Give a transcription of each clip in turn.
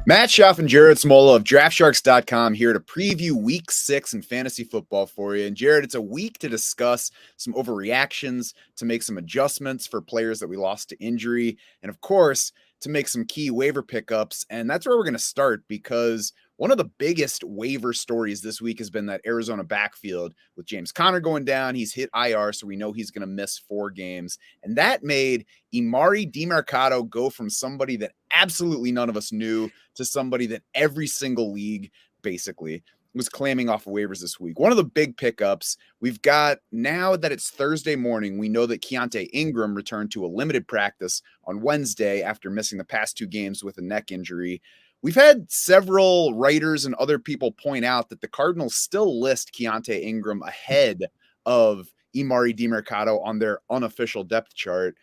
Matt Schaff and Jared Smola of DraftSharks.com here to preview Week 6 in fantasy football for you. And Jared, it's a week to discuss some overreactions, to make some adjustments for players that we lost to injury, and of course, to make some key waiver pickups. And that's where we're going to start, because one of the biggest waiver stories this week has been that Arizona backfield with James Conner going down. He's hit IR, so we know he's going to miss 4 games. And that made Emari Demercado go from somebody that absolutely none of us knew to somebody that every single league basically was claiming off of waivers this week. One of the big pickups we've got, now that it's Thursday morning, we know that Keaontay Ingram returned to a limited practice on Wednesday after missing the past 2 games with a neck injury. We've had several writers and other people point out that the Cardinals still list Keaontay Ingram ahead of Emari Demercado on their unofficial depth chart.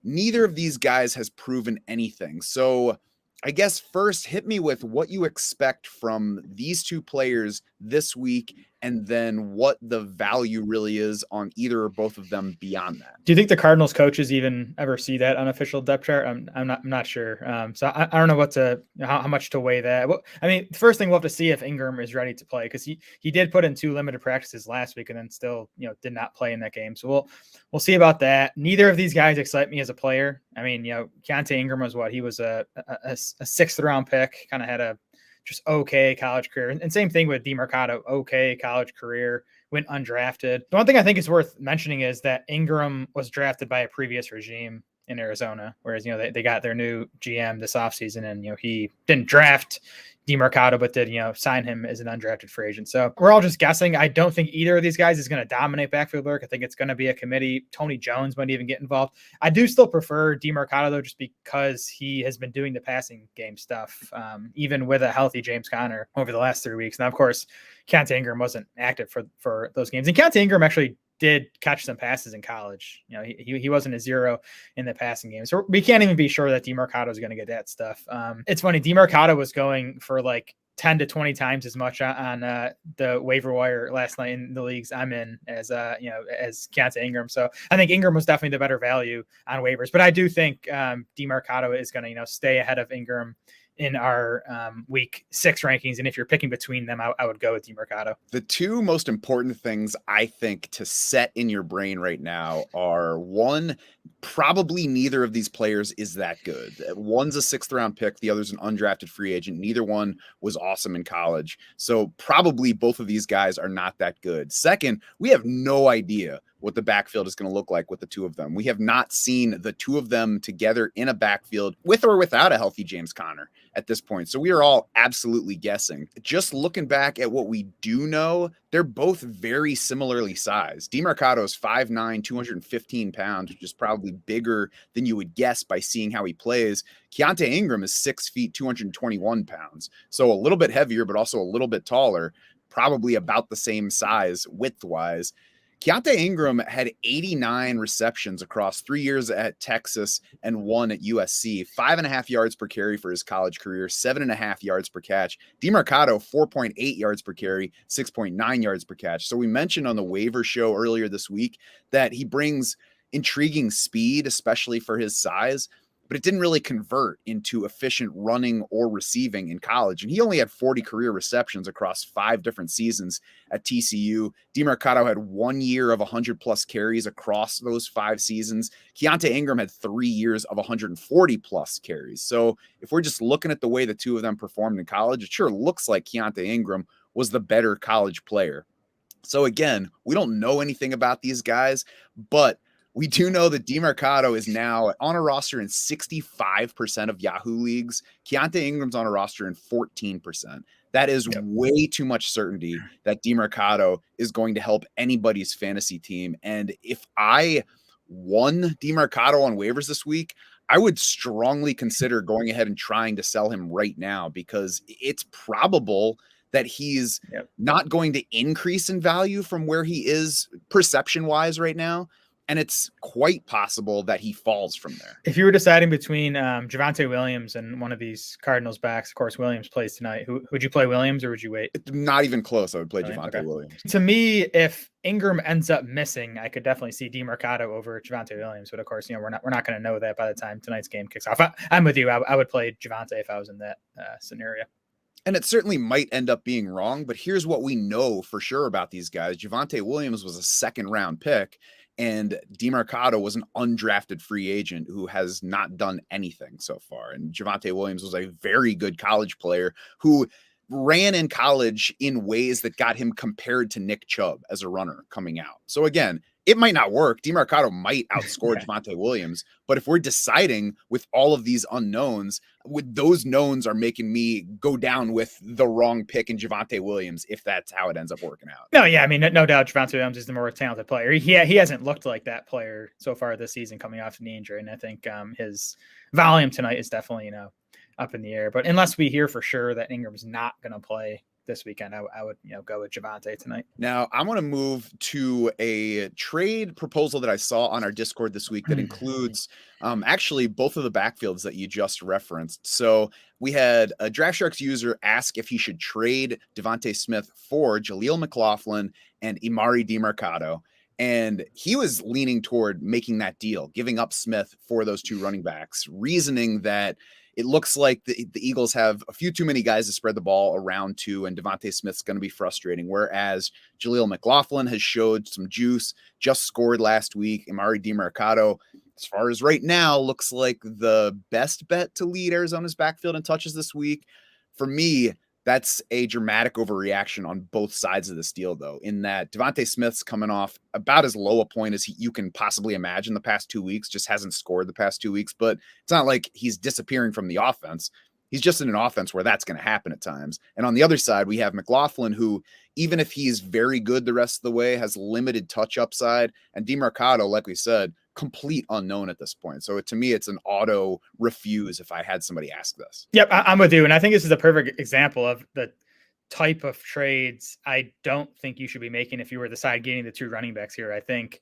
Neither of these guys has proven anything. So I guess first, hit me with what you expect from these 2 players this week, and then what the value really is on either or both of them beyond that. Do you think the Cardinals coaches even ever see that unofficial depth chart? I'm not sure. So I don't know how much to weigh that. Well, I mean, the first thing we'll have to see if Ingram is ready to play, because he did put in 2 limited practices last week and then still did not play in that game. So we'll see about that. Neither of these guys excite me as a player. I mean, Keaontay Ingram was he was a 6th round pick, kind of had a just okay college career. And same thing with Demercado, okay college career, went undrafted. The one thing I think is worth mentioning is that Ingram was drafted by a previous regime in Arizona, whereas, they got their new GM this offseason, and, he didn't draft Demercado, but did, sign him as an undrafted free agent. So we're all just guessing. I don't think either of these guys is going to dominate backfield work. I think it's going to be a committee. Tony Jones might even get involved. I do still prefer Demercado, though, just because he has been doing the passing game stuff, even with a healthy James Conner over the last 3 weeks. Now, of course, Keaontay Ingram wasn't active for those games. And Keaontay Ingram actually did catch some passes in college. He wasn't a 0 in the passing game. So we can't even be sure that Demercado is going to get that stuff. It's funny. Demercado was going for like 10 to 20 times as much on the waiver wire last night in the leagues I'm in as Keaontay Ingram. So I think Ingram was definitely the better value on waivers, but I do think Demercado is going to stay ahead of Ingram in our week 6 rankings. And if you're picking between them, I would go with Demercado. The 2 most important things I think to set in your brain right now are, one, probably neither of these players is that good. One's a 6th round pick. The other's an undrafted free agent. Neither one was awesome in college. So probably both of these guys are not that good. Second, we have no idea what the backfield is going to look like with the 2 of them. We have not seen the 2 of them together in a backfield with or without a healthy James Conner at this point. So we are all absolutely guessing. Just looking back at what we do know, they're both very similarly sized. Demercado is 5'9", 215 pounds, which is probably bigger than you would guess by seeing how he plays. Keaontay Ingram is 6 feet, 221 pounds. So a little bit heavier, but also a little bit taller, probably about the same size width-wise. Keaontay Ingram had 89 receptions across 3 years at Texas and 1 at USC, 5.5 yards per carry for his college career, 7.5 yards per catch. Demercado, 4.8 yards per carry, 6.9 yards per catch. So we mentioned on the waiver show earlier this week that he brings intriguing speed, especially for his size, but it didn't really convert into efficient running or receiving in college. And he only had 40 career receptions across 5 different seasons at TCU. Demercado had 1 year of 100-plus carries across those 5 seasons. Keaontay Ingram had 3 years of 140-plus carries. So if we're just looking at the way the 2 of them performed in college, it sure looks like Keaontay Ingram was the better college player. So again, we don't know anything about these guys, but we do know that Demercado is now on a roster in 65% of Yahoo leagues. Keaontay Ingram's on a roster in 14%. That is way too much certainty that Demercado is going to help anybody's fantasy team. And if I won Demercado on waivers this week, I would strongly consider going ahead and trying to sell him right now, because it's probable that he's not going to increase in value from where he is perception-wise right now. And it's quite possible that he falls from there. If you were deciding between Javonte Williams and one of these Cardinals backs, of course, Williams plays tonight. Would you play Williams or would you wait? Not even close. I would play Javonte Williams. To me, if Ingram ends up missing, I could definitely see Demercado over Javonte Williams. But of course, we're not going to know that by the time tonight's game kicks off. I'm with you. I would play Javonte if I was in that scenario. And it certainly might end up being wrong, but here's what we know for sure about these guys. Javonte Williams was a second-round pick, and Demercado was an undrafted free agent who has not done anything so far. And Javonte Williams was a very good college player who ran in college in ways that got him compared to Nick Chubb as a runner coming out. So again, it might not work. Demercado might outscore Javonte Williams, but if we're deciding with all of these unknowns, with those knowns are making me go down with the wrong pick in Javonte Williams, if that's how it ends up working out. No, yeah, I mean, no doubt Javonte Williams is the more talented player. He hasn't looked like that player so far this season coming off knee injury, and I think his volume tonight is definitely, up in the air. But unless we hear for sure that Ingram's not going to play this weekend, I would go with Javonte tonight. Now I want to move to a trade proposal that I saw on our Discord this week that includes actually both of the backfields that you just referenced. So we had a Draft Sharks user ask if he should trade DeVonta Smith for Jaleel McLaughlin and Emari Demercado. And he was leaning toward making that deal, giving up Smith for those two running backs, reasoning that it looks like the Eagles have a few too many guys to spread the ball around to, and DeVonta Smith's going to be frustrating. Whereas Jaleel McLaughlin has showed some juice, just scored last week. Emari Demercado, as far as right now, looks like the best bet to lead Arizona's backfield in touches this week. For me, that's a dramatic overreaction on both sides of this deal, though, in that DeVonta Smith's coming off about as low a point as you can possibly imagine the past 2 weeks, just hasn't scored the past 2 weeks, but it's not like he's disappearing from the offense. He's just in an offense where that's going to happen at times. And on the other side, we have McLaughlin, who, even if he's very good the rest of the way, has limited touch upside, and Demercado, like we said, complete unknown at this point. So to me, it's an auto refuse if I had somebody ask this. Yep, I'm with you. And I think this is a perfect example of the type of trades I don't think you should be making if you were the side getting the two running backs here. I think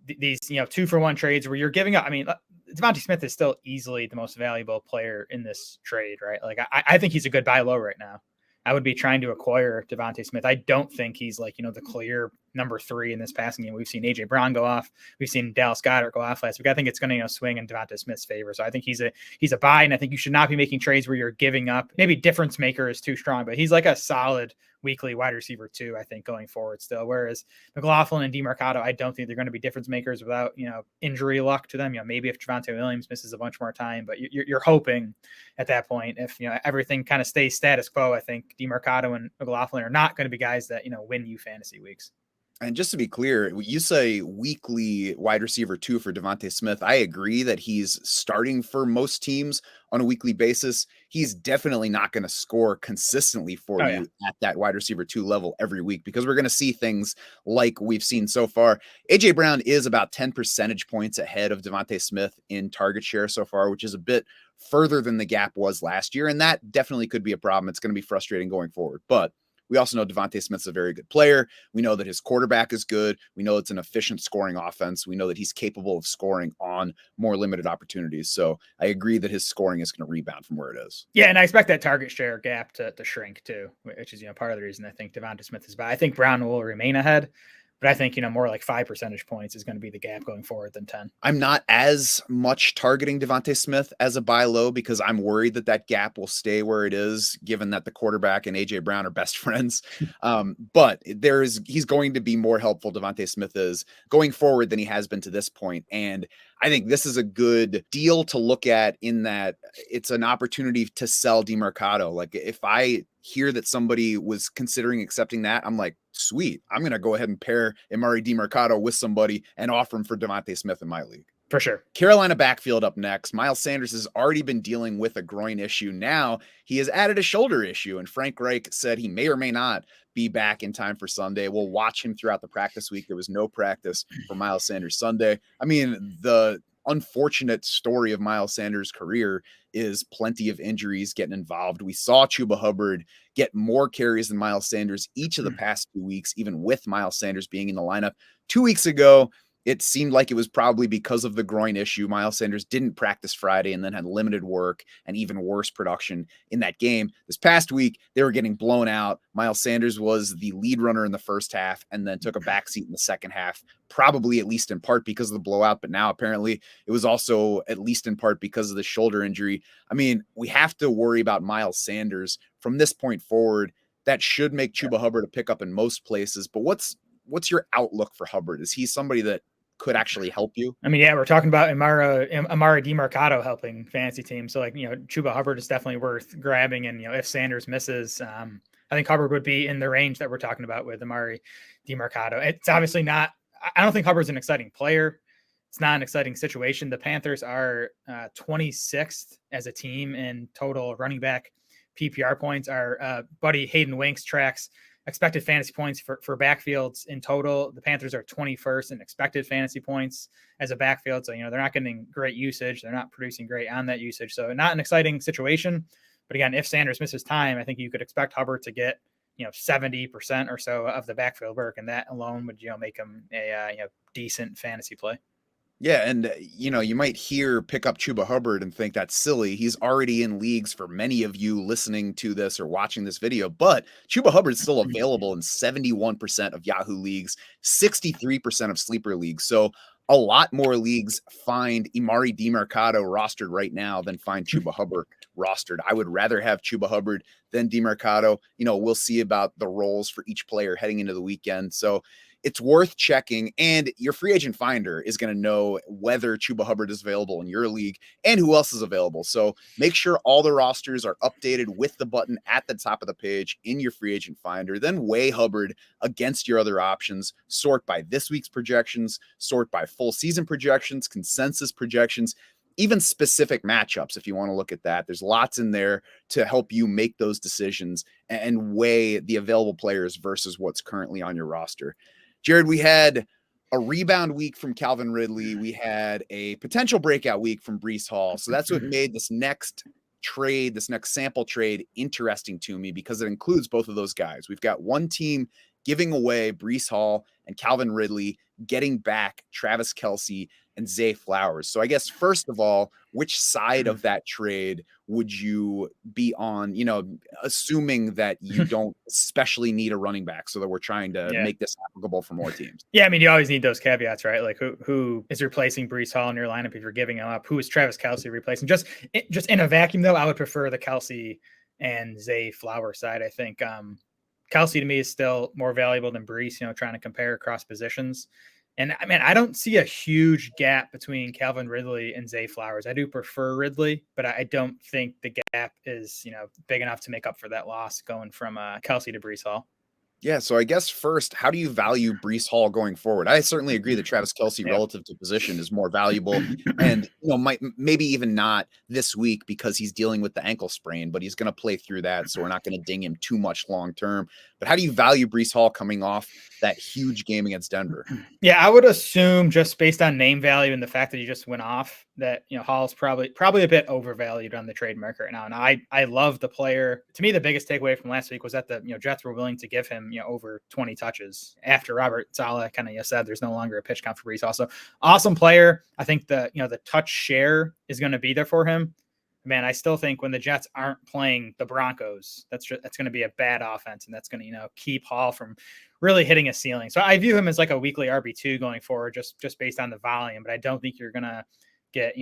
these, 2-for-1 trades where you're giving up, I mean, DeVonta Smith is still easily the most valuable player in this trade, right? Like, I think he's a good buy low right now. I would be trying to acquire DeVonta Smith. I don't think he's like, the clear number 3 in this passing game. We've seen AJ Brown go off. We've seen Dallas Goedert go off last week. I think it's going to, swing in DeVonta Smith's favor. So I think he's a buy, and I think you should not be making trades where you're giving up. Maybe difference maker is too strong, but he's like a solid weekly wide receiver too, I think, going forward still. Whereas McLaughlin and Demercado, I don't think they're going to be difference makers without, injury luck to them. Maybe if Javonte Williams misses a bunch more time, but you're hoping at that point, if, everything kind of stays status quo, I think Demercado and McLaughlin are not going to be guys that, win you fantasy weeks. And just to be clear, you say weekly wide receiver 2 for DeVonta Smith. I agree that he's starting for most teams on a weekly basis. He's definitely not going to score consistently for you at that wide receiver 2 level every week, because we're going to see things like we've seen so far. AJ Brown is about 10 percentage points ahead of DeVonta Smith in target share so far, which is a bit further than the gap was last year. And that definitely could be a problem. It's going to be frustrating going forward. But we also know DeVonta Smith's a very good player. We know that his quarterback is good. We know it's an efficient scoring offense. We know that he's capable of scoring on more limited opportunities. So I agree that his scoring is going to rebound from where it is. Yeah, and I expect that target share gap to shrink too, which is, part of the reason I think DeVonta Smith is bad. I think Brown will remain ahead, but I think, more like 5 percentage points is going to be the gap going forward than 10. I'm not as much targeting DeVonta Smith as a buy low because I'm worried that gap will stay where it is, given that the quarterback and AJ Brown are best friends. But he's going to be more helpful, DeVonta Smith is, going forward than he has been to this point. And I think this is a good deal to look at in that it's an opportunity to sell Demercado. Like, if I hear that somebody was considering accepting that, I'm like, sweet, I'm going to go ahead and pair Emari Demercado with somebody and offer him for DeVonta Smith in my league. For sure. Carolina backfield up next. Miles Sanders has already been dealing with a groin issue. Now he has added a shoulder issue, and Frank Reich said he may or may not be back in time for Sunday. We'll watch him throughout the practice week. There was no practice for Miles Sanders Sunday. I mean, the unfortunate story of Miles Sanders' career is plenty of injuries getting involved. We saw Chuba Hubbard get more carries than Miles Sanders each of the past 2 weeks, even with Miles Sanders being in the lineup. 2 weeks ago, it seemed like it was probably because of the groin issue. Miles Sanders didn't practice Friday and then had limited work and even worse production in that game. This past week, they were getting blown out. Miles Sanders was the lead runner in the first half and then took a backseat in the second half, probably at least in part because of the blowout. But now apparently it was also at least in part because of the shoulder injury. I mean, we have to worry about Miles Sanders from this point forward. That should make Chuba Hubbard a pickup in most places. But what's your outlook for Hubbard? Is he somebody that could actually help you? I mean, yeah, we're talking about Emari Demercado helping fantasy teams. So, like, Chuba Hubbard is definitely worth grabbing. And, if Sanders misses, I think Hubbard would be in the range that we're talking about with Emari Demercado. It's obviously not, I don't think Hubbard's an exciting player. It's not an exciting situation. The Panthers are 26th as a team in total running back PPR points. Our buddy Hayden Winks tracks expected fantasy points for backfields in total. The Panthers are 21st in expected fantasy points as a backfield. So, they're not getting great usage. They're not producing great on that usage. So not an exciting situation. But again, if Sanders misses time, I think you could expect Hubbard to get, 70% or so of the backfield work. And that alone would, make him a decent fantasy play. Yeah, and you might pick up Chuba Hubbard and think that's silly. He's already in leagues for many of you listening to this or watching this video, but Chuba Hubbard's still available in 71% of Yahoo leagues, 63% of sleeper leagues. So a lot more leagues find Emari Demercado rostered right now than find Chuba Hubbard rostered. I would rather have Chuba Hubbard than Demercado. We'll see about the roles for each player heading into the weekend. So it's worth checking, and your free agent finder is going to know whether Chuba Hubbard is available in your league and who else is available. So make sure all the rosters are updated with the button at the top of the page in your free agent finder. Then weigh Hubbard against your other options, sort by this week's projections, sort by full season projections, consensus projections, even specific matchups. If you want to look at that, there's lots in there to help you make those decisions and weigh the available players versus what's currently on your roster. Jared, we had a rebound week from Calvin Ridley. We had a potential breakout week from Breece Hall. So that's what made this next sample trade interesting to me, because it includes both of those guys. We've got one team giving away Breece Hall and Calvin Ridley, getting back Travis Kelce and Zay Flowers. So I guess, first of all, which side of that trade would you be on, assuming that you don't especially need a running back, so that we're trying to make this applicable for more teams? Yeah, I mean, you always need those caveats, right? Like who is replacing Breece Hall in your lineup if you're giving him up? Who is Travis Kelce replacing? Just in a vacuum, though, I would prefer the Kelce and Zay Flowers side. I think Kelce to me is still more valuable than Breece, trying to compare across positions. And I mean, I don't see a huge gap between Calvin Ridley and Zay Flowers. I do prefer Ridley, but I don't think the gap is, big enough to make up for that loss going from Kelce to Breece Hall. Yeah, so I guess first, how do you value Breece Hall going forward? I certainly agree that Travis Kelce relative to position is more valuable, and might maybe even not this week because he's dealing with the ankle sprain, but he's going to play through that, so we're not going to ding him too much long term. But how do you value Breece Hall coming off that huge game against Denver? Yeah, I would assume, just based on name value and the fact that he just went off, that Hall's probably a bit overvalued on the trade market right now. And I love the player. To me, the biggest takeaway from last week was that the Jets were willing to give him over 20 touches after Robert Saleh kind of said there's no longer a pitch count for Breece. Also, awesome player. I think the touch share is going to be there for him. Man, I still think when the Jets aren't playing the Broncos, that's going to be a bad offense, and that's going to keep Hall from really hitting a ceiling. So I view him as like a weekly RB2 going forward, just based on the volume. But I don't think you're going to get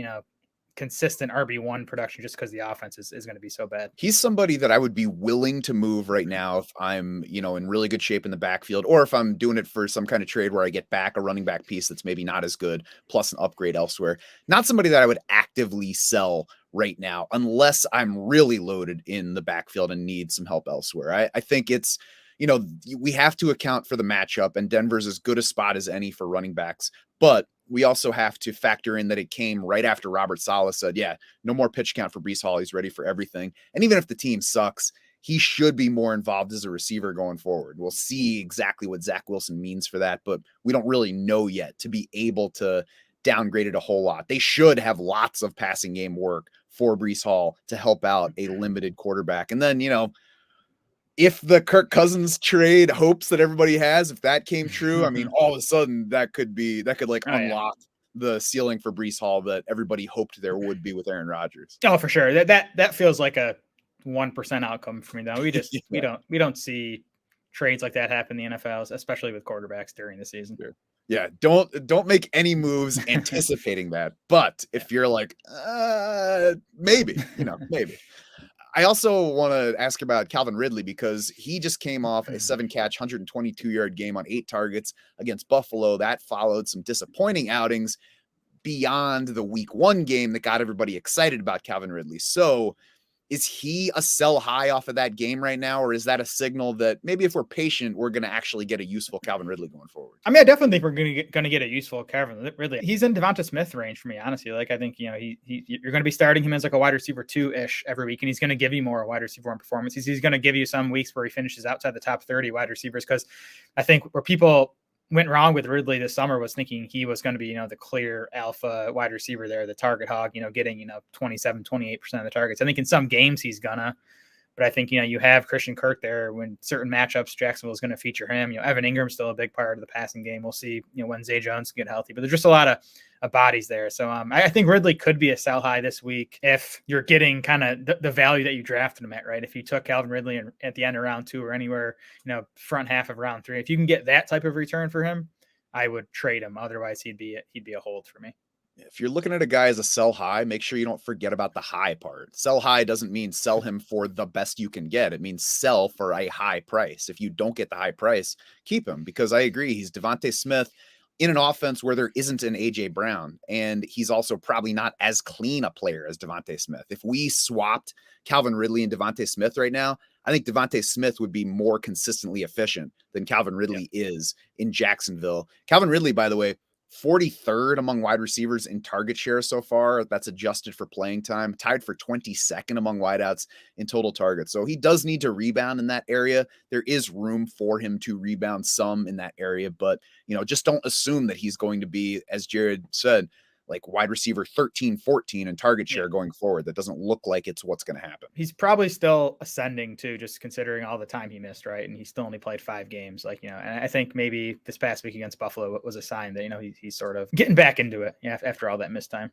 consistent RB1 production just because the offense is going to be so bad. He's somebody that I would be willing to move right now if I'm, in really good shape in the backfield, or if I'm doing it for some kind of trade where I get back a running back piece that's maybe not as good, plus an upgrade elsewhere. Not somebody that I would actively sell right now, unless I'm really loaded in the backfield and need some help elsewhere. I think it's, we have to account for the matchup, and Denver's as good a spot as any for running backs, but we also have to factor in that it came right after Robert Saleh said, no more pitch count for Breece Hall. He's ready for everything. And even if the team sucks, he should be more involved as a receiver going forward. We'll see exactly what Zach Wilson means for that, but we don't really know yet to be able to downgrade it a whole lot. They should have lots of passing game work for Breece Hall to help out a limited quarterback. And then, if the Kirk Cousins trade hopes that everybody has, if that came true, I mean, all of a sudden that could like unlock the ceiling for Breece Hall that everybody hoped there would be with Aaron Rodgers. Oh, for sure. That feels like a 1% outcome for me though. We just Yeah. we don't see trades like that happen in the NFL, especially with quarterbacks during the season. Sure. Yeah, don't make any moves anticipating that. But if you're like, maybe, maybe. I also want to ask about Calvin Ridley because he just came off a 7-catch, 122-yard game on 8 targets against Buffalo. That followed some disappointing outings beyond the week 1 game that got everybody excited about Calvin Ridley. So is he a sell high off of that game right now? Or is that a signal that maybe if we're patient, we're going to actually get a useful Calvin Ridley going forward? I mean, I definitely think we're going to get a useful Calvin Ridley. He's in DeVonta Smith range for me, honestly. Like, I think, you're going to be starting him as like a wide receiver 2-ish every week, and he's going to give you more wide receiver 1 performances. He's going to give you some weeks where he finishes outside the top 30 wide receivers. Cause I think where people went wrong with Ridley this summer was thinking he was going to be, the clear alpha wide receiver there, the target hog, getting, 27, 28% of the targets. I think in some games he's gonna, but I think, you have Christian Kirk there when certain matchups, Jacksonville is going to feature him. Evan Ingram's still a big part of the passing game. We'll see, when Zay Jones get healthy, but there's just a lot of bodies there. So I think Ridley could be a sell high this week if you're getting kind of the value that you drafted him at, right? If you took Calvin Ridley at the end of round 2 or anywhere, front half of round 3, if you can get that type of return for him, I would trade him. Otherwise, he'd be a hold for me. If you're looking at a guy as a sell high, make sure you don't forget about the high part. Sell high doesn't mean sell him for the best you can get. It means sell for a high price. If you don't get the high price, keep him, because I agree. He's DeVonta Smith in an offense where there isn't an AJ Brown, and he's also probably not as clean a player as DeVonta Smith. If we swapped Calvin Ridley and DeVonta Smith right now, I think DeVonta Smith would be more consistently efficient than Calvin Ridley is in Jacksonville. Calvin Ridley, by the way, 43rd among wide receivers in target share so far. That's adjusted for playing time, tied for 22nd among wideouts in total targets. So he does need to rebound in that area. There is room for him to rebound some in that area, but just don't assume that he's going to be, as Jared said, like wide receiver 13, 14 in target share going forward. That doesn't look like it's what's going to happen. He's probably still ascending too, just considering all the time he missed, right? And he still only played 5 games. And I think maybe this past week against Buffalo was a sign that, he's sort of getting back into it after all that missed time.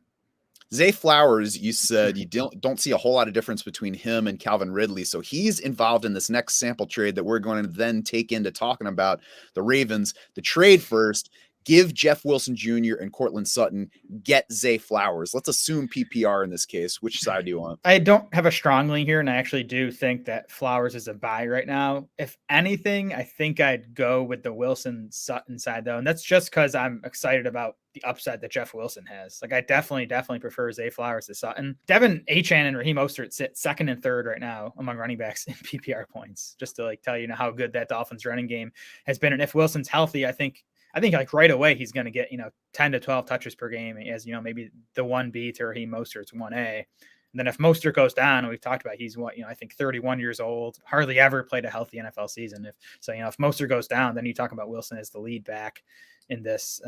Zay Flowers, you said you don't see a whole lot of difference between him and Calvin Ridley. So he's involved in this next sample trade that we're going to then take into talking about the Ravens. The trade first. Give Jeff Wilson Jr. and Cortland Sutton, get Zay Flowers. Let's assume PPR in this case. Which side do you want? I don't have a strong lean here, and I actually do think that Flowers is a buy right now. If anything, I think I'd go with the Wilson Sutton side, though, and that's just because I'm excited about the upside that Jeff Wilson has. Like, I definitely prefer Zay Flowers to Sutton. Devin Achane and Raheem Mostert sit 2nd and 3rd right now among running backs in PPR points, just to tell you how good that Dolphins running game has been. And if Wilson's healthy, I think like right away he's going to get 10 to 12 touches per game, as maybe the 1B to Raheem Mostert's 1A. And then if Mostert goes down, and we've talked about he's I think 31 years old, hardly ever played a healthy NFL season. If Mostert goes down, then you talk about Wilson as the lead back in this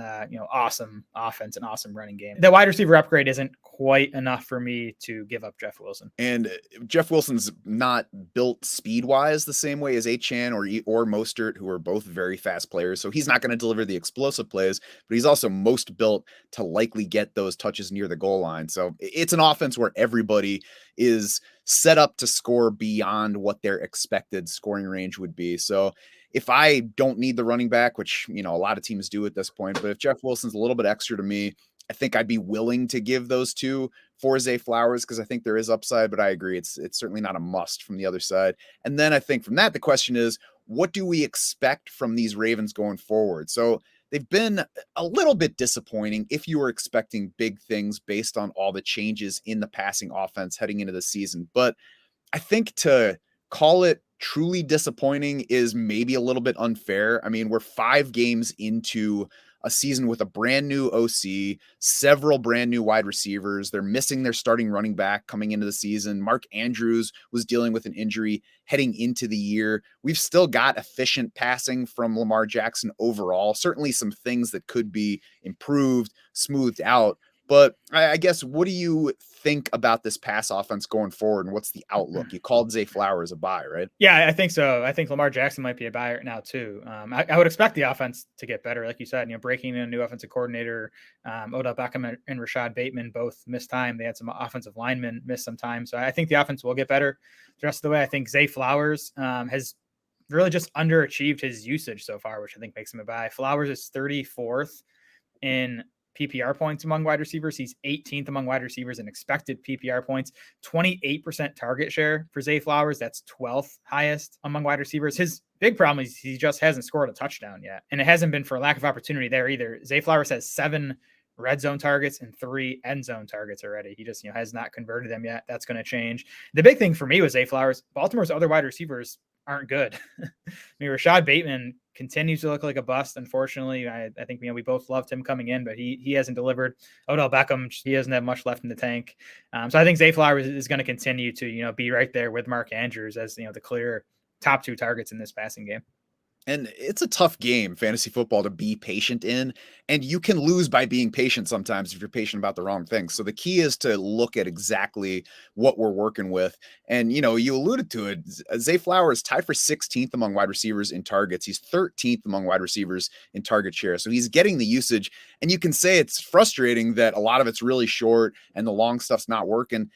awesome offense and awesome running game. The wide receiver upgrade isn't quite enough for me to give up Jeff Wilson. And Jeff Wilson's not built speed-wise the same way as Achane or Mostert, who are both very fast players. So he's not going to deliver the explosive plays, but he's also most built to likely get those touches near the goal line. So it's an offense where everybody is set up to score beyond what their expected scoring range would be. So if I don't need the running back, which, a lot of teams do at this point, but if Jeff Wilson's a little bit extra to me, I think I'd be willing to give those two for Zay Flowers because I think there is upside, but I agree. It's certainly not a must from the other side. And then I think from that, the question is, what do we expect from these Ravens going forward? So they've been a little bit disappointing if you were expecting big things based on all the changes in the passing offense heading into the season. But I think to call it truly disappointing is maybe a little bit unfair. I mean, we're 5 games into a season with a brand new OC, several brand new wide receivers. They're missing their starting running back coming into the season. Mark Andrews was dealing with an injury heading into the year. We've still got efficient passing from Lamar Jackson overall. Certainly some things that could be improved, smoothed out. But I guess, what do you think about this pass offense going forward, and what's the outlook? You called Zay Flowers a buy, right? Yeah, I think so. I think Lamar Jackson might be a buy right now too. I would expect the offense to get better, like you said. Breaking in a new offensive coordinator, Odell Beckham and Rashad Bateman both missed time. They had some offensive linemen miss some time, so I think the offense will get better the rest of the way. I think Zay Flowers has really just underachieved his usage so far, which I think makes him a buy. Flowers is 34th in PPR points among wide receivers. He's 18th among wide receivers in expected PPR points, 28% target share for Zay Flowers. That's 12th highest among wide receivers. His big problem is he just hasn't scored a touchdown yet. And it hasn't been for lack of opportunity there either. Zay Flowers has 7 red zone targets and 3 end zone targets already. He just, has not converted them yet. That's going to change. The big thing for me was Zay Flowers. Baltimore's other wide receivers aren't good. I mean, Rashad Bateman continues to look like a bust. Unfortunately, I think we both loved him coming in, but he hasn't delivered. Odell Beckham, he doesn't have much left in the tank. So I think Zay Flowers is going to continue to be right there with Mark Andrews as the clear top 2 targets in this passing game. And it's a tough game, fantasy football, to be patient in. And you can lose by being patient sometimes if you're patient about the wrong things. So the key is to look at exactly what we're working with. And, you alluded to it. Zay Flowers tied for 16th among wide receivers in targets. He's 13th among wide receivers in target share. So he's getting the usage. And you can say it's frustrating that a lot of it's really short and the long stuff's not working.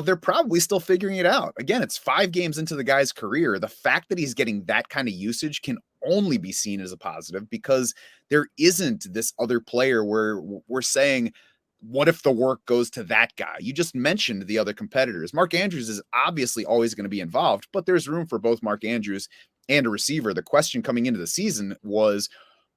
They're probably still figuring it out. Again, it's 5 games into the guy's career. The fact that he's getting that kind of usage can only be seen as a positive, because there isn't this other player where we're saying, what if the work goes to that guy? You just mentioned the other competitors. Mark Andrews is obviously always going to be involved, but there's room for both Mark Andrews and a receiver. The question coming into the season was,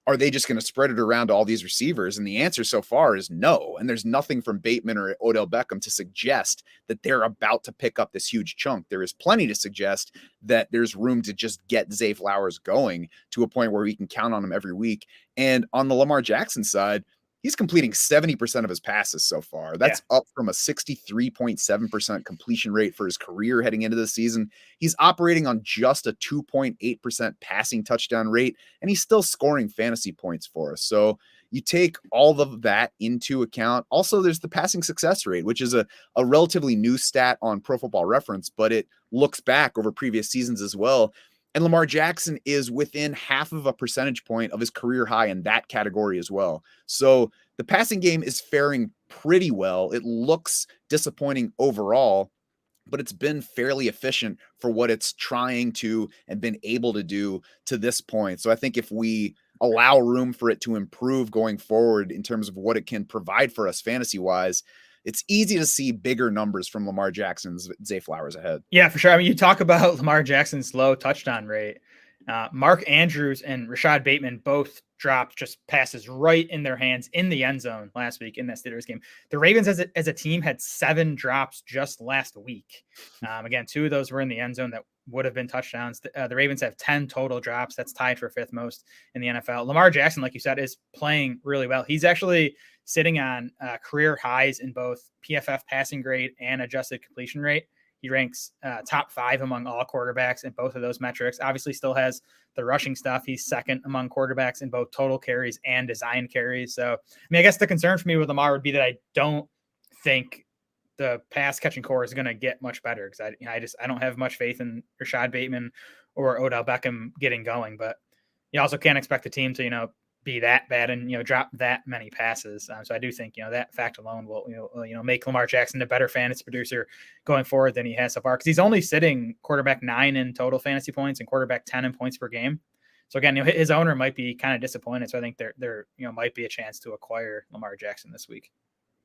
are they just going to spread it around to all these receivers? And the answer so far is no. And there's nothing from Bateman or Odell Beckham to suggest that they're about to pick up this huge chunk. There is plenty to suggest that there's room to just get Zay Flowers going to a point where we can count on him every week. And on the Lamar Jackson side, he's completing 70% of his passes so far. That's up from a 63.7% completion rate for his career heading into the season. He's operating on just a 2.8% passing touchdown rate, and he's still scoring fantasy points for us. So you take all of that into account. Also, there's the passing success rate, which is a relatively new stat on Pro Football Reference, but it looks back over previous seasons as well. And Lamar Jackson is within half of a percentage point of his career high in that category as well. So the passing game is faring pretty well. It looks disappointing overall, but it's been fairly efficient for what it's trying to and been able to do to this point. So I think if we allow room for it to improve going forward in terms of what it can provide for us fantasy-wise, it's easy to see bigger numbers from Lamar Jackson's Zay Flowers ahead. Yeah, for sure. I mean, you talk about Lamar Jackson's low touchdown rate. Mark Andrews and Rashad Bateman both dropped just passes right in their hands in the end zone last week in that Steelers game. The Ravens as a team had 7 drops just last week. Again, 2 of those were in the end zone that would have been touchdowns. The Ravens have 10 total drops. That's tied for 5th most in the NFL. Lamar Jackson, like you said, is playing really well. He's actually sitting on career highs in both PFF passing grade and adjusted completion rate. He ranks top 5 among all quarterbacks in both of those metrics. Obviously still has the rushing stuff. He's second among quarterbacks in both total carries and design carries. So, I guess the concern for me with Lamar would be that I don't think the pass catching core is going to get much better, because I don't have much faith in Rashad Bateman or Odell Beckham getting going. But you also can't expect the team to be that bad and drop that many passes. So I do think that fact alone will make Lamar Jackson a better fantasy producer going forward than he has so far, because he's only sitting quarterback 9 in total fantasy points and quarterback 10 in points per game. So again, his owner might be kind of disappointed. So I think there might be a chance to acquire Lamar Jackson this week.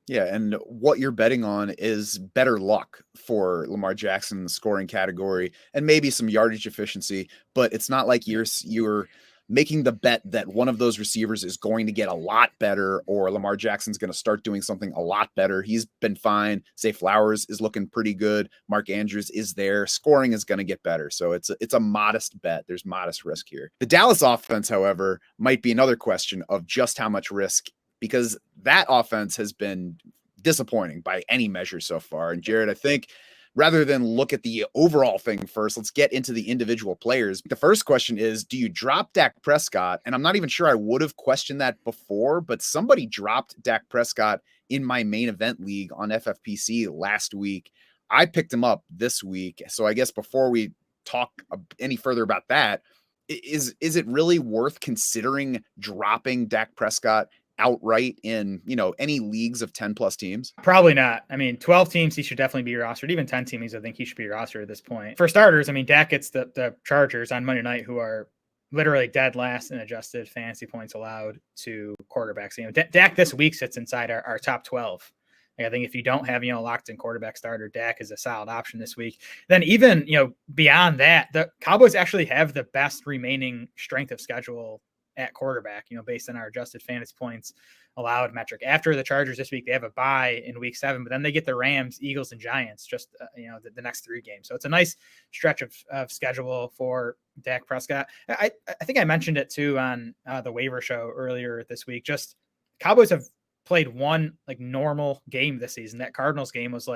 Yeah, and what you're betting on is better luck for Lamar Jackson's scoring category and maybe some yardage efficiency, but it's not like you're making the bet that one of those receivers is going to get a lot better or Lamar Jackson's going to start doing something a lot better. He's been fine. Zay Flowers is looking pretty good. Mark Andrews is there. Scoring is going to get better. So it's a modest bet. There's modest risk here. The Dallas offense, however, might be another question of just how much risk, because that offense has been disappointing by any measure so far. And Jared, I think rather than look at the overall thing first, let's get into the individual players. The first question is, do you drop Dak Prescott? And I'm not even sure I would have questioned that before, but somebody dropped Dak Prescott in my main event league on FFPC last week. I picked him up this week. So I guess before we talk any further about that, is it really worth considering dropping Dak Prescott outright in, any leagues of 10 plus teams? Probably not. I mean, 12 teams, he should definitely be rostered. Even 10 teams, I think he should be rostered at this point. For starters, I mean, Dak gets the Chargers on Monday night, who are literally dead last in adjusted fantasy points allowed to quarterbacks. Dak this week sits inside our top 12. I think if you don't have, locked in quarterback starter, Dak is a solid option this week. Then even, beyond that, the Cowboys actually have the best remaining strength of schedule at quarterback, based on our adjusted fantasy points allowed metric. After the Chargers this week, they have a bye in week 7, but then they get the Rams, Eagles, and Giants just, the next 3 games. So it's a nice stretch of schedule for Dak Prescott. I think I mentioned it too on the waiver show earlier this week. Just Cowboys have played one normal game this season. That Cardinals game was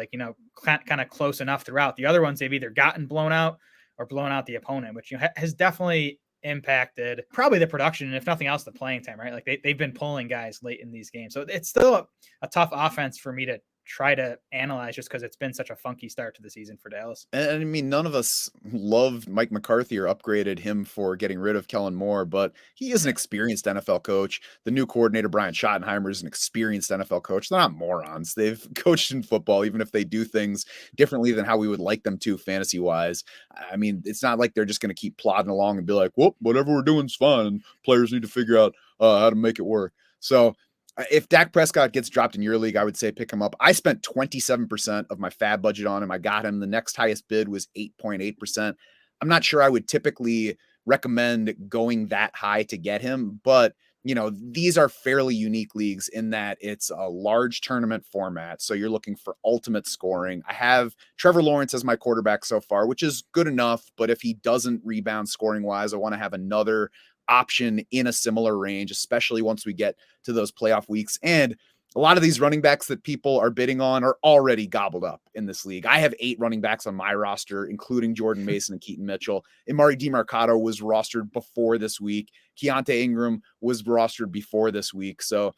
kind of close enough throughout. The other ones, they've either gotten blown out or blown out the opponent, which has definitely impacted probably the production, and if nothing else, the playing time, right? They've been pulling guys late in these games. So it's still a tough offense for me to try to analyze, just because it's been such a funky start to the season for Dallas. And I mean, none of us loved Mike McCarthy or upgraded him for getting rid of Kellen Moore, but he is an experienced NFL coach. The new coordinator, Brian Schottenheimer, is an experienced NFL coach. They're not morons. They've coached in football, even if they do things differently than how we would like them to fantasy wise. I mean, it's not like they're just going to keep plodding along and be like, well, whatever we're doing is fine. Players need to figure out how to make it work. So if Dak Prescott gets dropped in your league, I would say pick him up. I spent 27% of my fab budget on him. I got him. The next highest bid was 8.8%. I'm not sure I would typically recommend going that high to get him, but these are fairly unique leagues in that it's a large tournament format. So you're looking for ultimate scoring. I have Trevor Lawrence as my quarterback so far, which is good enough. But if he doesn't rebound scoring wise, I want to have another option in a similar range, especially once we get to those playoff weeks. And a lot of these running backs that people are bidding on are already gobbled up in this league. I have 8 running backs on my roster, including Jordan Mason and Keaton Mitchell. Emari Demercado was rostered before this week. Keaontay Ingram was rostered before this week. So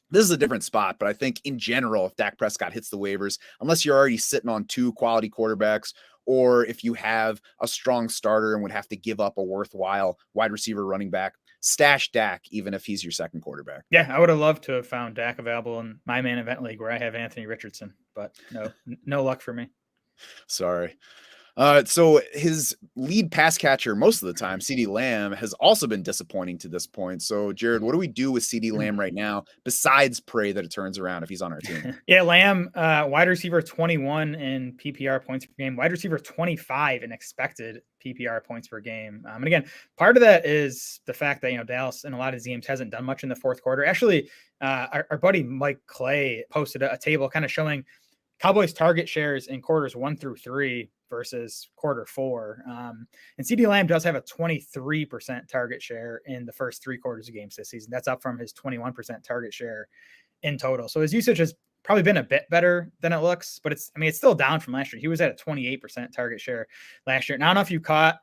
this is a different spot, but I think in general, if Dak Prescott hits the waivers, unless you're already sitting on 2 quality quarterbacks, or if you have a strong starter and would have to give up a worthwhile wide receiver running back, stash Dak, even if he's your second quarterback. Yeah, I would have loved to have found Dak available in my main event league where I have Anthony Richardson, but no luck for me. Sorry. So his lead pass catcher most of the time, CeeDee Lamb, has also been disappointing to this point. So, Jared, what do we do with CeeDee Lamb right now besides pray that it turns around if he's on our team? Yeah, Lamb, wide receiver 21 in PPR points per game, wide receiver 25 in expected PPR points per game. And again, part of that is the fact that, Dallas in a lot of these games hasn't done much in the fourth quarter. Actually, our buddy Mike Clay posted a table kind of showing Cowboys target shares in quarters 1 through 3 versus quarter 4. And CeeDee Lamb does have a 23% target share in the first 3 quarters of games this season. That's up from his 21% target share in total. So his usage has probably been a bit better than it looks, but it's still down from last year. He was at a 28% target share last year. And I don't know if you caught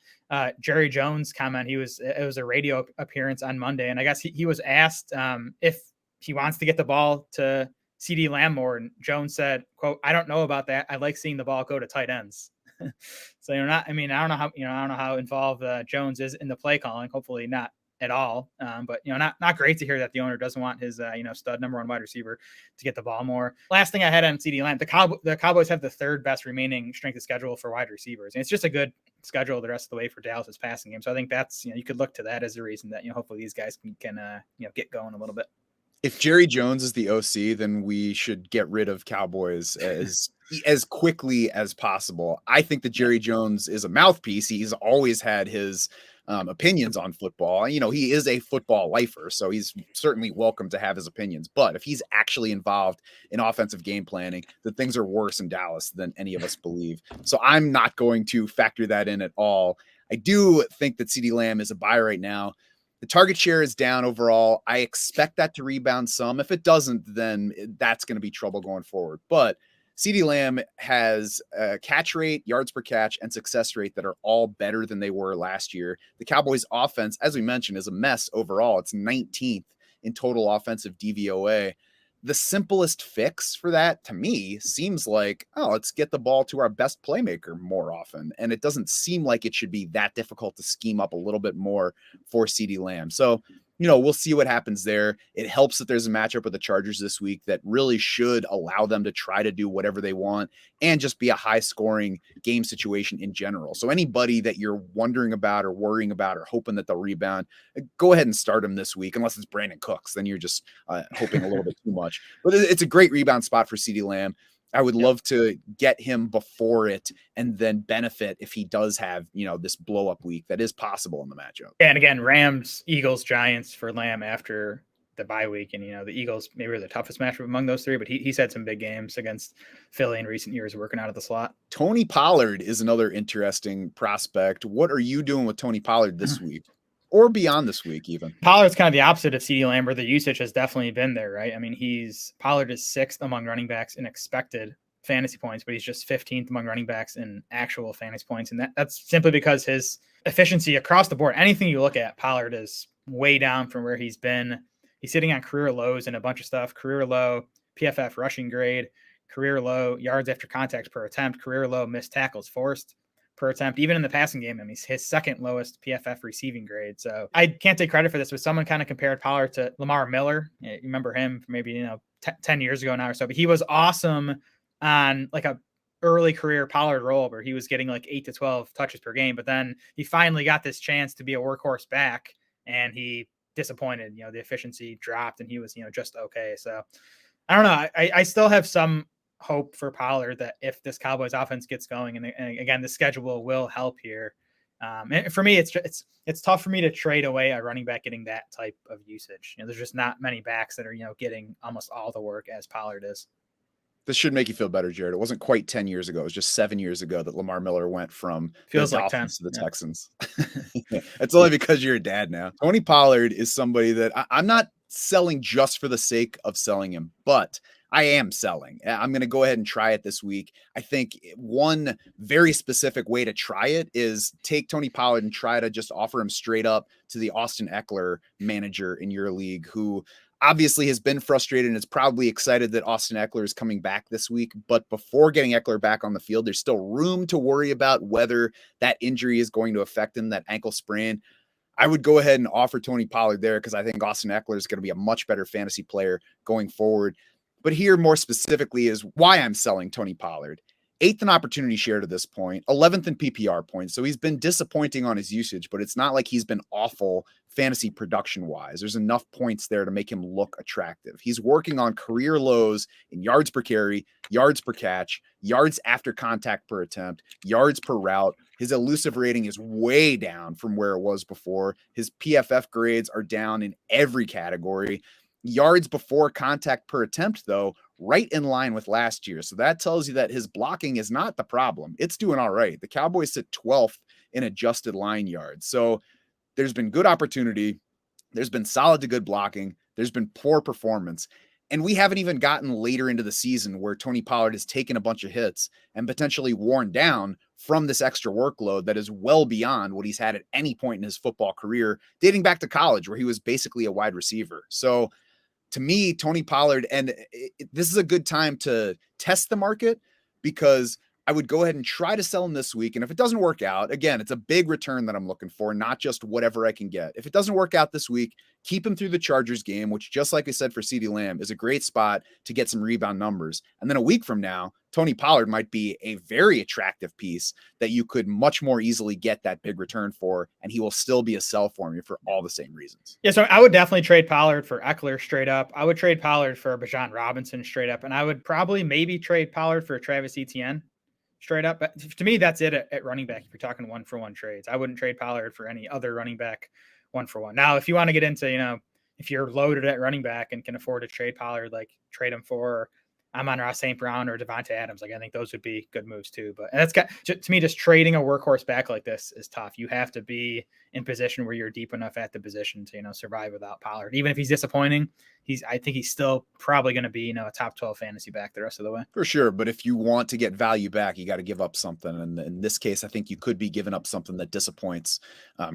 Jerry Jones' comment. It was a radio appearance on Monday. And I guess he was asked if he wants to get the ball to CeeDee Lamb more, and Jones said, quote, "I don't know about that. I like seeing the ball go to tight ends." So I don't know how involved Jones is in the play calling. Hopefully not at all. But not great to hear that the owner doesn't want his stud number 1 wide receiver to get the ball more. Last thing I had on CeeDee Lamb, the Cowboys have the 3rd best remaining strength of schedule for wide receivers, and it's just a good schedule the rest of the way for Dallas's passing game. So I think that's you could look to that as a reason that hopefully these guys can get going a little bit. If Jerry Jones is the OC, then we should get rid of Cowboys as quickly as possible. I think that Jerry Jones is a mouthpiece. He's always had his opinions on football. He is a football lifer, so he's certainly welcome to have his opinions. But if he's actually involved in offensive game planning, then things are worse in Dallas than any of us believe. So I'm not going to factor that in at all. I do think that CeeDee Lamb is a buy right now. The target share is down overall. I expect that to rebound some. If it doesn't, then that's going to be trouble going forward. But CeeDee Lamb has a catch rate, yards per catch, and success rate that are all better than they were last year. The Cowboys offense, as we mentioned, is a mess overall. It's 19th in total offensive DVOA. the simplest fix for that to me seems like, oh, let's get the ball to our best playmaker more often. And it doesn't seem like it should be that difficult to scheme up a little bit more for CeeDee Lamb. So, we'll see what happens there. It helps that there's a matchup with the Chargers this week that really should allow them to try to do whatever they want and just be a high scoring game situation in general. So anybody that you're wondering about or worrying about or hoping that they'll rebound, go ahead and start them this week, unless it's Brandon Cooks. Then you're just hoping a little bit too much. But it's a great rebound spot for CeeDee Lamb. I would love to get him before it and then benefit if he does have, this blow up week that is possible in the matchup. And again, Rams, Eagles, Giants for Lamb after the bye week. And, the Eagles maybe were the toughest matchup among those three, but he's had some big games against Philly in recent years working out of the slot. Tony Pollard is another interesting prospect. What are you doing with Tony Pollard this week? Or beyond this week, even? Pollard's kind of the opposite of CeeDee Lamb, where the usage has definitely been there, right? I mean, Pollard is 6th among running backs in expected fantasy points, but he's just 15th among running backs in actual fantasy points. And that's simply because his efficiency across the board, anything you look at, Pollard is way down from where he's been. He's sitting on career lows and a bunch of stuff, career low PFF rushing grade, career low yards after contact per attempt, career low missed tackles forced per attempt, even in the passing game. I mean, he's his second lowest PFF receiving grade. So I can't take credit for this, but someone kind of compared Pollard to Lamar Miller. You remember him from maybe, 10 years ago now or so, but he was awesome on like a early career Pollard role where he was getting like 8 to 12 touches per game. But then he finally got this chance to be a workhorse back and he disappointed. The efficiency dropped and he was, just okay. So I don't know. I still have some hope for Pollard that if this Cowboys offense gets going, and again, the schedule will help here. And for me, it's tough for me to trade away a running back getting that type of usage. There's just not many backs that are, getting almost all the work as Pollard is. This should make you feel better, Jared. It wasn't quite 10 years ago. It was just 7 years ago that Lamar Miller went from Feels the like Dolphins 10 to the Texans. It's only because you're a dad now. Tony Pollard is somebody that I'm not selling just for the sake of selling him, but I am selling. I'm going to go ahead and try it this week. I think one very specific way to try it is take Tony Pollard and try to just offer him straight up to the Austin Eckler manager in your league, who obviously has been frustrated and is probably excited that Austin Eckler is coming back this week. But before getting Eckler back on the field, there's still room to worry about whether that injury is going to affect him, that ankle sprain. I would go ahead and offer Tony Pollard there because I think Austin Eckler is going to be a much better fantasy player going forward. But here more specifically is why I'm selling Tony Pollard. 8th in opportunity share to this point, 11th in PPR points. So he's been disappointing on his usage, but it's not like he's been awful fantasy production wise. There's enough points there to make him look attractive. He's working on career lows in yards per carry, yards per catch, yards after contact per attempt, yards per route. His elusive rating is way down from where it was before. His PFF grades are down in every category. Yards before contact per attempt, though, right in line with last year. So that tells you that his blocking is not the problem. It's doing all right. The Cowboys sit 12th in adjusted line yards. So there's been good opportunity. There's been solid to good blocking. There's been poor performance. And we haven't even gotten later into the season where Tony Pollard has taken a bunch of hits and potentially worn down from this extra workload that is well beyond what he's had at any point in his football career, dating back to college where he was basically a wide receiver. So to me, Tony Pollard, and this is a good time to test the market because I would go ahead and try to sell him this week. And if it doesn't work out, again, it's a big return that I'm looking for, not just whatever I can get. If it doesn't work out this week, keep him through the Chargers game, which, just like I said for CeeDee Lamb, is a great spot to get some rebound numbers. And then a week from now, Tony Pollard might be a very attractive piece that you could much more easily get that big return for, and he will still be a sell for me for all the same reasons. Yeah, so I would definitely trade Pollard for Eckler straight up. I would trade Pollard for Bijan Robinson straight up, and I would probably maybe trade Pollard for Travis Etienne straight up. But to me, that's it at running back if you're talking 1-for-1 trades. I wouldn't trade Pollard for any other running back 1-for-1. Now, if you want to get into, if you're loaded at running back and can afford to trade Pollard, like trade him for Amon-Ra St. Brown or Devontae Adams, like I think those would be good moves too. But and that's got to me, just trading a workhorse back like this is tough. You have to be in position where you're deep enough at the position to survive without Pollard. Even if he's disappointing, I think he's still probably going to be a top 12 fantasy back the rest of the way. For sure, but if you want to get value back, you got to give up something. And in this case, I think you could be giving up something that disappoints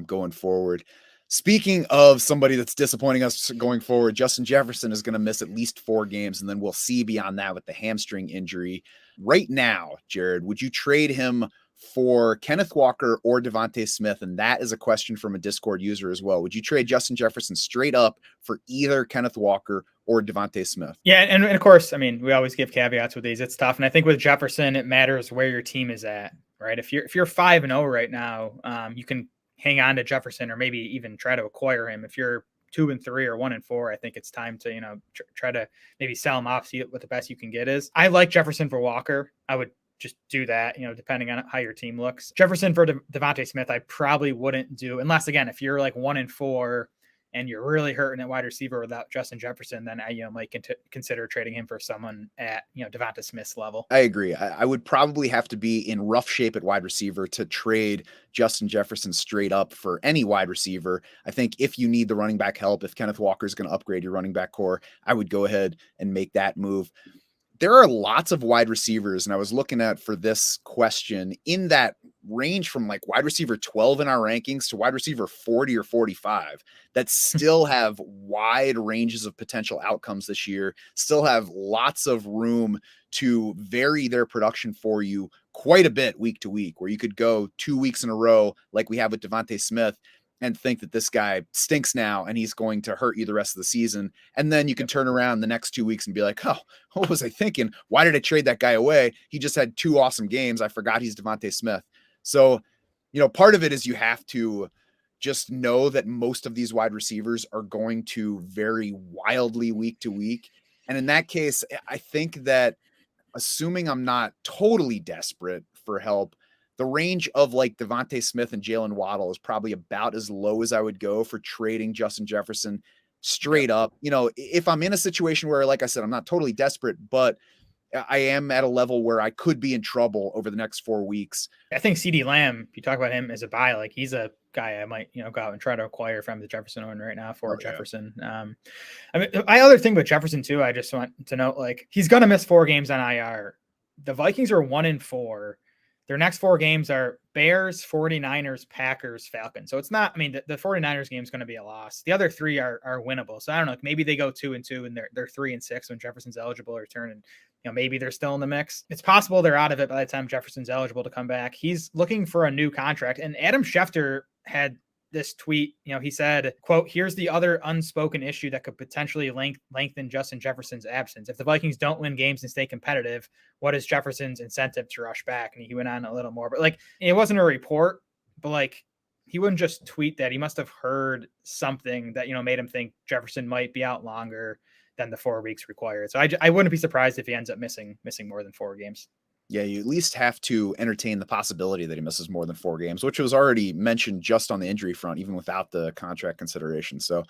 going forward. Speaking of somebody that's disappointing us going forward, Justin Jefferson is going to miss at least 4 games, and then we'll see beyond that with the hamstring injury. Right now, Jared, would you trade him for Kenneth Walker or DeVonta Smith? And that is a question from a Discord user as well. Would you trade Justin Jefferson straight up for either Kenneth Walker or DeVonta Smith? Yeah, and of course, I mean, we always give caveats with these. It's tough, and I think with Jefferson, it matters where your team is at, right? If you're 5-0 right now, you can hang on to Jefferson or maybe even try to acquire him. If you're 2-3 or 1-4, I think it's time to try to maybe sell him off, see what the best you can get is. I like Jefferson for Walker. I would just do that, depending on how your team looks. Jefferson for DeVonta Smith, I probably wouldn't do unless, again, if you're like 1-4 and you're really hurting at wide receiver without Justin Jefferson, then I might consider trading him for someone at DeVonta Smith's level. I agree. I would probably have to be in rough shape at wide receiver to trade Justin Jefferson straight up for any wide receiver. I think if you need the running back help, if Kenneth Walker is going to upgrade your running back core, I would go ahead and make that move. There are lots of wide receivers, and I was looking at for this question in that range from like wide receiver 12 in our rankings to wide receiver 40 or 45 that still have wide ranges of potential outcomes this year, still have lots of room to vary their production for you quite a bit week to week, where you could go 2 weeks in a row like we have with DeVonta Smith and think that this guy stinks now and he's going to hurt you the rest of the season. And then you can turn around the next 2 weeks and be like, oh, what was I thinking? Why did I trade that guy away? He just had 2 awesome games. I forgot he's DeVonta Smith. So, part of it is you have to just know that most of these wide receivers are going to vary wildly week to week. And in that case, I think that assuming I'm not totally desperate for help, the range of like DeVonta Smith and Jalen Waddle is probably about as low as I would go for trading Justin Jefferson straight up. If I'm in a situation where, like I said, I'm not totally desperate, but I am at a level where I could be in trouble over the next 4 weeks. I think CeeDee Lamb, if you talk about him as a buy, like he's a guy I might, go out and try to acquire from the Jefferson owner right now for Jefferson. Yeah. I mean, my other thing with Jefferson too, I just want to note, like he's going to miss 4 games on IR. The Vikings are 1-4. Their next 4 games are Bears, 49ers, Packers, Falcons. So it's not, I mean, the 49ers game is going to be a loss. The other 3 are winnable. So I don't know, maybe they go 2-2 and they're 3-6 when Jefferson's eligible to return, and maybe they're still in the mix. It's possible they're out of it by the time Jefferson's eligible to come back. He's looking for a new contract. And Adam Schefter had this tweet, he said, quote, "Here's the other unspoken issue that could potentially lengthen Justin Jefferson's absence. If the Vikings don't win games and stay competitive, what is Jefferson's incentive to rush back?" And he went on a little more, but like, it wasn't a report, but like, he wouldn't just tweet that. He must have heard something that, made him think Jefferson might be out longer than the 4 weeks required. So I wouldn't be surprised if he ends up missing more than 4 games. Yeah, you at least have to entertain the possibility that he misses more than 4 games, which was already mentioned just on the injury front, even without the contract consideration. So,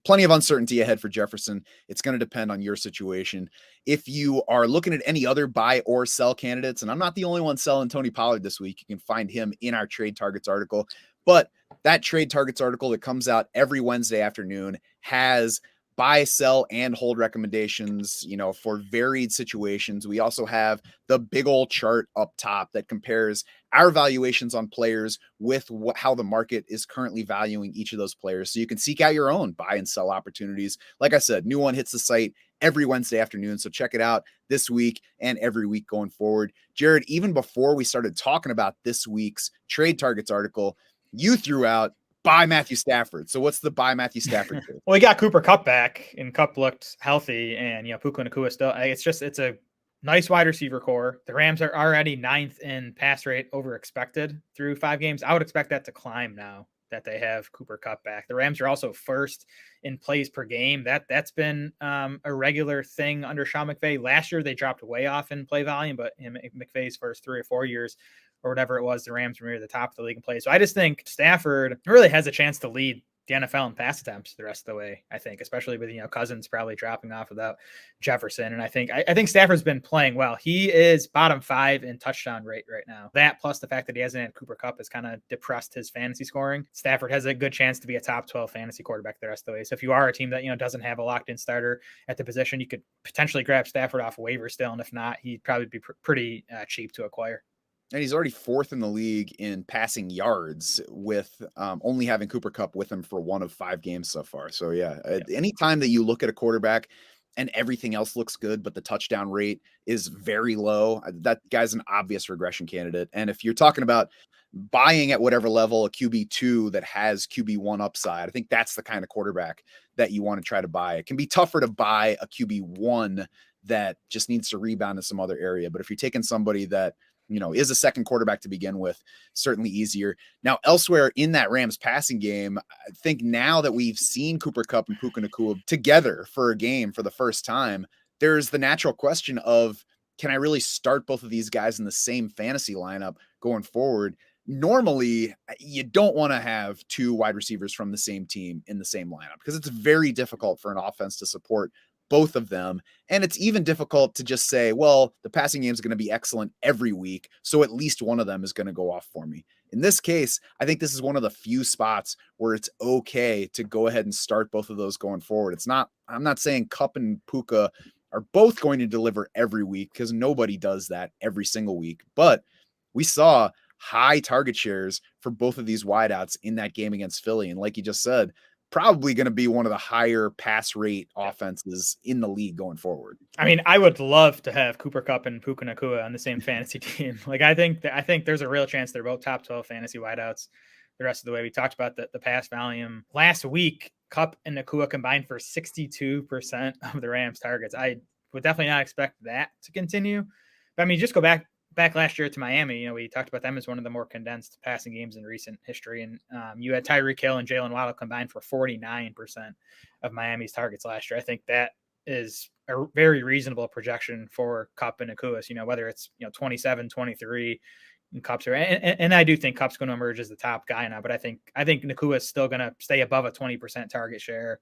plenty of uncertainty ahead for Jefferson. It's going to depend on your situation. If you are looking at any other buy or sell candidates, and I'm not the only one selling Tony Pollard this week, you can find him in our trade targets article. But that trade targets article that comes out every Wednesday afternoon has buy, sell, and hold recommendations, for varied situations. We also have the big old chart up top that compares our valuations on players with how the market is currently valuing each of those players. So you can seek out your own buy and sell opportunities. Like I said, new one hits the site every Wednesday afternoon. So check it out this week and every week going forward. Jared, even before we started talking about this week's trade targets article, you threw out buy Matthew Stafford. So what's the buy Matthew Stafford trade? Well, he got Cooper Kupp back, and Kupp looked healthy, and Puka and Nacua still. It's a nice wide receiver core. The Rams are already 9th in pass rate over expected through 5 games. I would expect that to climb now that they have Cooper Kupp back. The Rams are also 1st in plays per game. That's been a regular thing under Sean McVay. Last year they dropped way off in play volume, but in McVay's first 3 or 4 years, or whatever it was, the Rams were near the top of the league in play. So I just think Stafford really has a chance to lead the NFL in pass attempts the rest of the way, I think, especially with, Cousins probably dropping off without Jefferson. And I think Stafford's been playing well. He is bottom 5 in touchdown rate right now. That plus the fact that he hasn't had Cooper Kupp has kind of depressed his fantasy scoring. Stafford has a good chance to be a top 12 fantasy quarterback the rest of the way. So if you are a team that, doesn't have a locked in starter at the position, you could potentially grab Stafford off waiver still. And if not, he'd probably be pretty cheap to acquire. And he's already 4th in the league in passing yards with only having Cooper Kupp with him for 1 of 5 games so far. So yeah, anytime that you look at a quarterback and everything else looks good, but the touchdown rate is very low, that guy's an obvious regression candidate. And if you're talking about buying at whatever level a QB2 that has QB1 upside, I think that's the kind of quarterback that you want to try to buy. It can be tougher to buy a QB1 that just needs to rebound in some other area. But if you're taking somebody that is a second quarterback to begin with, certainly easier. Now, elsewhere in that Rams passing game, I think now that we've seen Cooper Kupp and Puka Nacua together for a game for the first time, there's the natural question of, can I really start both of these guys in the same fantasy lineup going forward? Normally, you don't want to have 2 wide receivers from the same team in the same lineup because it's very difficult for an offense to support both of them. And it's even difficult to just say, well, the passing game is going to be excellent every week, so at least one of them is going to go off for me. In this case, I think this is one of the few spots where it's okay to go ahead and start both of those going forward. I'm not saying Kupp and Puka are both going to deliver every week because nobody does that every single week, but we saw high target shares for both of these wideouts in that game against Philly. And like you just said, probably going to be one of the higher pass rate offenses in the league going forward. I mean, I would love to have Cooper Kupp and Puka Nacua on the same fantasy team. Like, I think there's a real chance they're both top 12 fantasy wideouts the rest of the way. We talked about the pass volume last week. Kupp and Nacua combined for 62% of the Rams targets. I would definitely not expect that to continue. But I mean, just go back last year to Miami. We talked about them as one of the more condensed passing games in recent history. And you had Tyreek Hill and Jalen Waddle combined for 49% of Miami's targets last year. I think that is a very reasonable projection for Kupp and Nacua, whether it's 27, 23 in Kupp's, and I do think Kupp's going to emerge as the top guy now, but I think Nacua is still going to stay above a 20% target share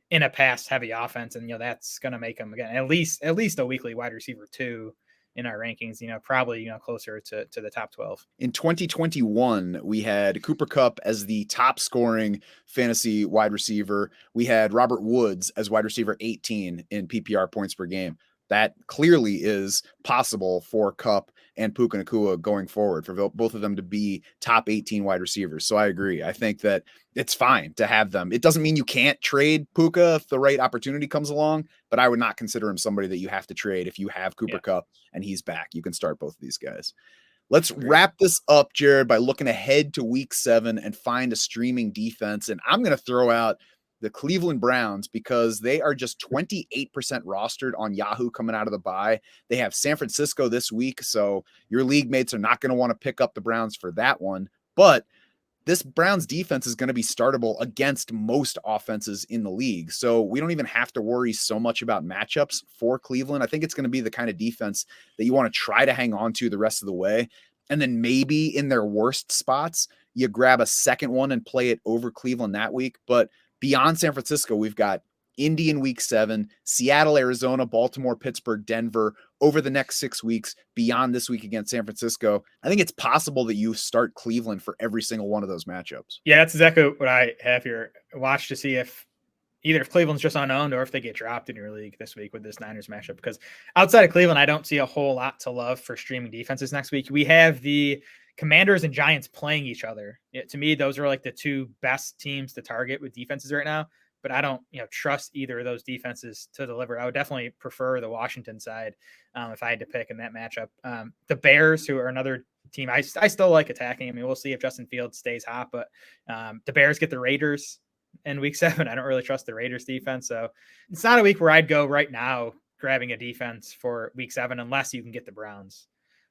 in a pass heavy offense. And, that's going to make him again, at least a weekly wide receiver 2 in our rankings, probably, closer to the top 12. In 2021, we had Cooper Kupp as the top scoring fantasy wide receiver. We had Robert Woods as wide receiver 18 in PPR points per game. That clearly is possible for Kupp and Puka Nacua going forward, for both of them to be top 18 wide receivers. So I agree. I think that it's fine to have them. It doesn't mean you can't trade Puka if the right opportunity comes along, but I would not consider him somebody that you have to trade if you have Cooper Kupp and he's back. You can start both of these guys. Let's wrap this up, Jared, by looking ahead to week 7 and find a streaming defense. And I'm going to throw out the Cleveland Browns because they are just 28% rostered on Yahoo coming out of the bye. They have San Francisco this week, so your league mates are not going to want to pick up the Browns for that one. But this Browns defense is going to be startable against most offenses in the league. So we don't even have to worry so much about matchups for Cleveland. I think it's going to be the kind of defense that you want to try to hang on to the rest of the way. And then maybe in their worst spots, you grab a second one and play it over Cleveland that week. But beyond San Francisco, we've got Indy in week 7, Seattle, Arizona, Baltimore, Pittsburgh, Denver over the next 6 weeks beyond this week against San Francisco. I think it's possible that you start Cleveland for every single one of those matchups. Yeah, that's exactly what I have here. Watch to see if Cleveland's just unowned or if they get dropped in your league this week with this Niners matchup, because outside of Cleveland, I don't see a whole lot to love for streaming defenses next week. We have the Commanders and Giants playing each other. To me, those are like the 2 best teams to target with defenses right now, but I don't trust either of those defenses to deliver. I would definitely prefer the Washington side if I had to pick in that matchup. The Bears, who are another team I still like attacking. I mean, we'll see if Justin Fields stays hot, but the Bears get the Raiders in week 7. I don't really trust the Raiders defense, so it's not a week where I'd go right now grabbing a defense for week 7 unless you can get the Browns.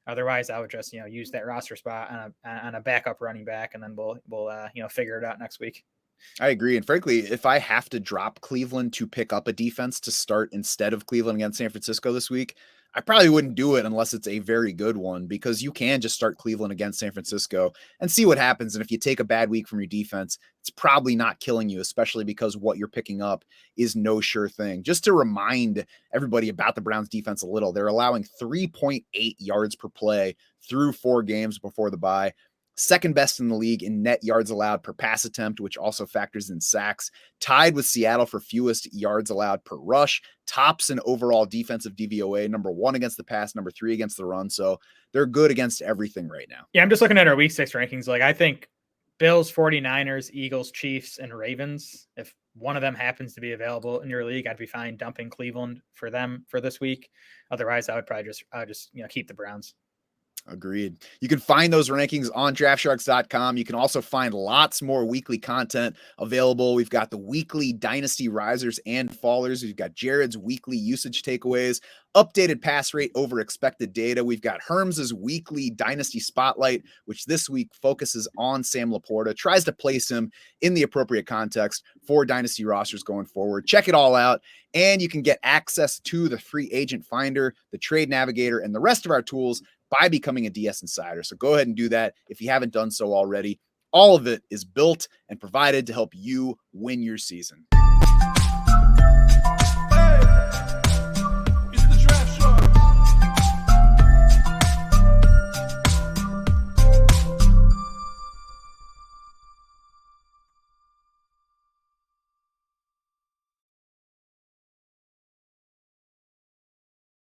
Otherwise, I would just use that roster spot on a backup running back, and then we'll figure it out next week. I agree. And frankly, if I have to drop Cleveland to pick up a defense to start instead of Cleveland against San Francisco this week, I probably wouldn't do it unless it's a very good one, because you can just start Cleveland against San Francisco and see what happens. And if you take a bad week from your defense, it's probably not killing you, especially because what you're picking up is no sure thing. Just to remind everybody about the Browns defense a little, they're allowing 3.8 yards per play through 4 games before the bye. second best in the league in net yards allowed per pass attempt, which also factors in sacks, tied with Seattle for fewest yards allowed per rush, tops in overall defensive DVOA, number 1 against the pass, number 3 against the run. So they're good against everything right now. Yeah, I'm just looking at our week 6 rankings. Like, I think Bills, 49ers, Eagles, Chiefs, and Ravens, if one of them happens to be available in your league, I'd be fine dumping Cleveland for them for this week. Otherwise, I would probably just keep the Browns. Agreed. You can find those rankings on draftsharks.com. You can also find lots more weekly content available. We've got the weekly dynasty risers and fallers. We've got Jared's weekly usage takeaways, updated pass rate over expected data. We've got Herms's weekly dynasty spotlight, which this week focuses on Sam Laporta, tries to place him in the appropriate context for dynasty rosters going forward. Check it all out. And you can get access to the free agent finder, the trade navigator, and the rest of our tools by becoming a DS Insider. So go ahead and do that if you haven't done so already. All of it is built and provided to help you win your season.